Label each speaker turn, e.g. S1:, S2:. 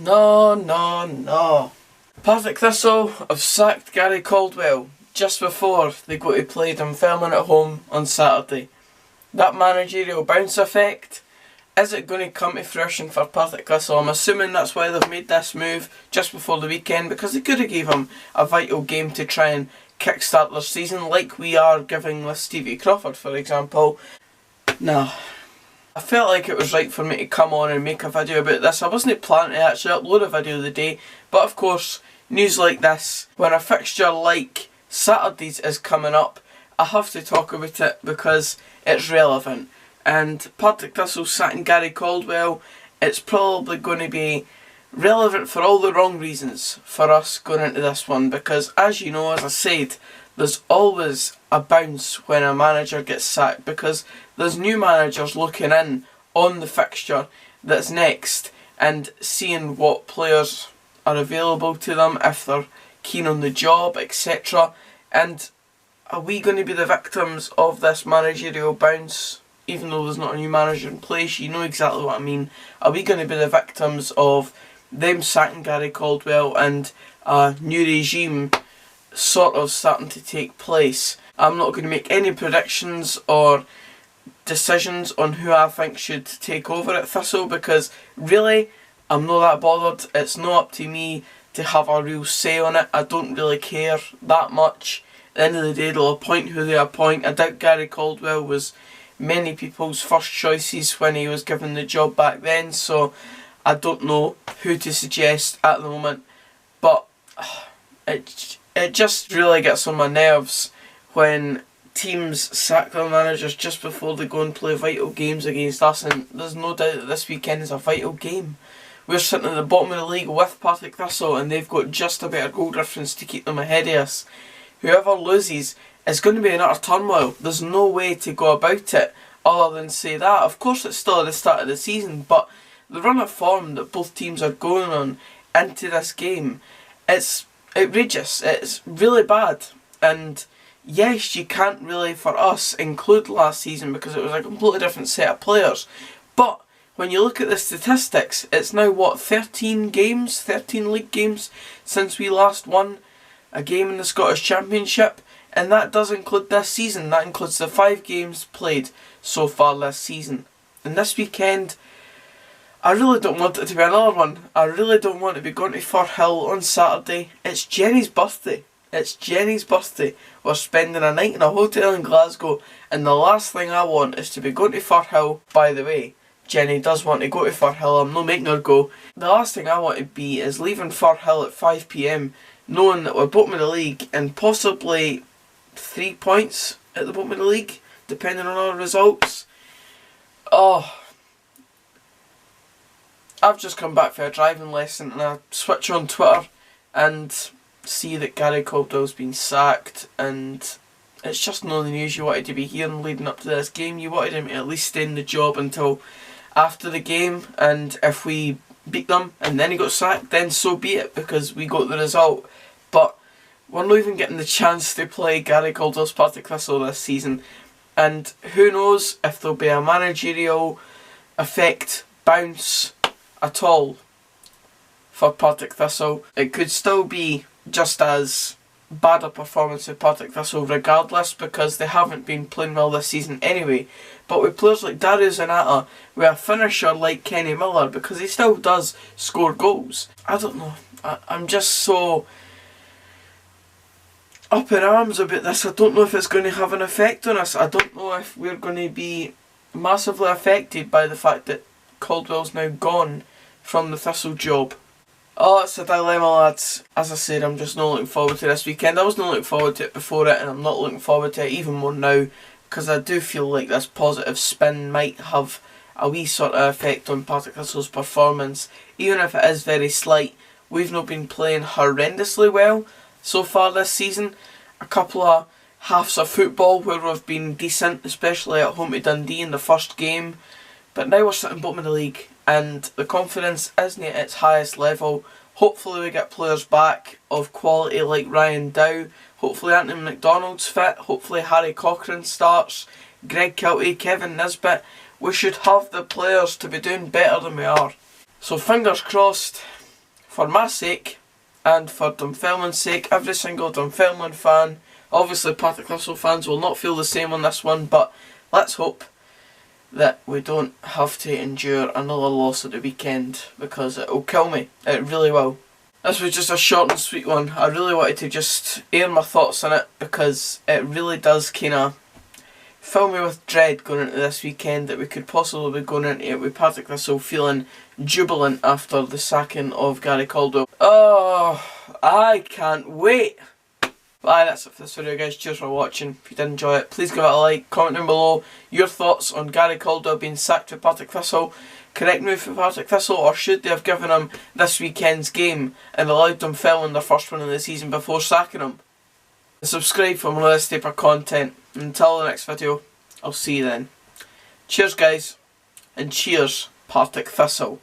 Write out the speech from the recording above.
S1: No. Partick Thistle have sacked Gary Caldwell just before they go to play Dunfermline at home on Saturday. That managerial bounce effect, is it going to come to fruition for Partick Thistle? I'm assuming that's why they've made this move just before the weekend, because they could have gave him a vital game to try and kickstart their season, like we are giving with Stevie Crawford, for example. No. I felt like it was right for me to come on and make a video about this. I wasn't planning to actually upload a video of the day, but of course, news like this, when a fixture like Saturday's is coming up, I have to talk about it because it's relevant. And Partick Thistle sacking Gary Caldwell, it's probably going to be relevant for all the wrong reasons for us going into this one, because as you know, as I said, there's always a bounce when a manager gets sacked, because there's new managers looking in on the fixture that's next and seeing what players are available to them, if they're keen on the job, etc. And are we going to be the victims of this managerial bounce? Even though there's not a new manager in place, you know exactly what I mean. Are we going to be the victims of them sacking Gary Caldwell and a new regime sort of starting to take place? I'm not going to make any predictions or decisions on who I think should take over at Thistle, because really I'm not that bothered. It's not up to me to have a real say on it. I don't really care that much. At the end of the day, they'll appoint who they appoint. I doubt Gary Caldwell was many people's first choices when he was given the job back then, so I don't know who to suggest at the moment. But it just really gets on my nerves when teams sack their managers just before they go and play vital games against us, and there's no doubt that this weekend is a vital game. We're sitting at the bottom of the league with Partick Thistle, and they've got just a better goal difference to keep them ahead of us. Whoever loses is going to be in utter turmoil. There's no way to go about it other than say that. Of course, it's still at the start of the season, but the run of form that both teams are going on into this game, it's outrageous. It's really bad. And yes, you can't really, for us, include last season because it was a completely different set of players. But when you look at the statistics, it's now, what, 13 league games since we last won a game in the Scottish Championship. And that does include this season. That includes the 5 games played so far this season. And this weekend, I really don't want it to be another one. I really don't want to be going to Firhill on Saturday. It's Jenny's birthday. We're spending a night in a hotel in Glasgow, and the last thing I want is to be going to Firhill. By the way, Jenny does want to go to Firhill. I'm not making her go. The last thing I want to be is leaving Firhill at 5 PM, knowing that we're bottom of the league and possibly 3 points at the bottom of the league, depending on our results. Oh, I've just come back for a driving lesson, and I switch on Twitter and see that Gary Caldwell's been sacked, and it's just not the news you wanted to be hearing leading up to this game. You wanted him to at least stay in the job until after the game, and if we beat them and then he got sacked, then so be it, because we got the result. But we're not even getting the chance to play Gary Caldwell's Partick Thistle this season, and who knows if there'll be a managerial effect bounce at all for Partick Thistle. It could still be just as bad a performance of Partick Thistle regardless, because they haven't been playing well this season anyway. But with players like Darius Zanata, with a finisher like Kenny Miller, because he still does score goals, I don't know, I'm just so up in arms about this. I don't know if it's going to have an effect on us. I don't know if we're going to be massively affected by the fact that Caldwell's now gone from the Thistle job. Oh, it's a dilemma, lads. As I said, I'm just not looking forward to this weekend. I was not looking forward to it before it, and I'm not looking forward to it even more now, because I do feel like this positive spin might have a wee sort of effect on Partick Thistle's performance, even if it is very slight. We've not been playing horrendously well so far this season. A couple of halves of football where we've been decent, especially at home to Dundee in the first game. But now we're sitting bottom of the league, and the confidence isn't at its highest level. Hopefully we get players back of quality like Ryan Dow. Hopefully Anthony McDonald's fit. Hopefully Harry Cochrane starts. Greg Kilty, Kevin Nisbet. We should have the players to be doing better than we are. So fingers crossed for my sake and for Dunfermline's sake, every single Dunfermline fan, obviously Partick Thistle fans will not feel the same on this one, but let's hope that we don't have to endure another loss at the weekend, because it will kill me. It really will. This was just a short and sweet one. I really wanted to just air my thoughts on it, because it really does kind of fill me with dread going into this weekend, that we could possibly be going into it with Partick Thistle feeling jubilant after the sacking of Gary Caldwell. Oh, I can't wait! Bye, that's it for this video guys. Cheers for watching. If you did enjoy it, please give it a like, comment down below your thoughts on Gary Caldwell being sacked for Partick Thistle. Correct move for Partick Thistle, or should they have given him this weekend's game and allowed them fill in their first win of the season before sacking him? And subscribe for more of this type of content. Until the next video, I'll see you then. Cheers guys, and cheers Partick Thistle.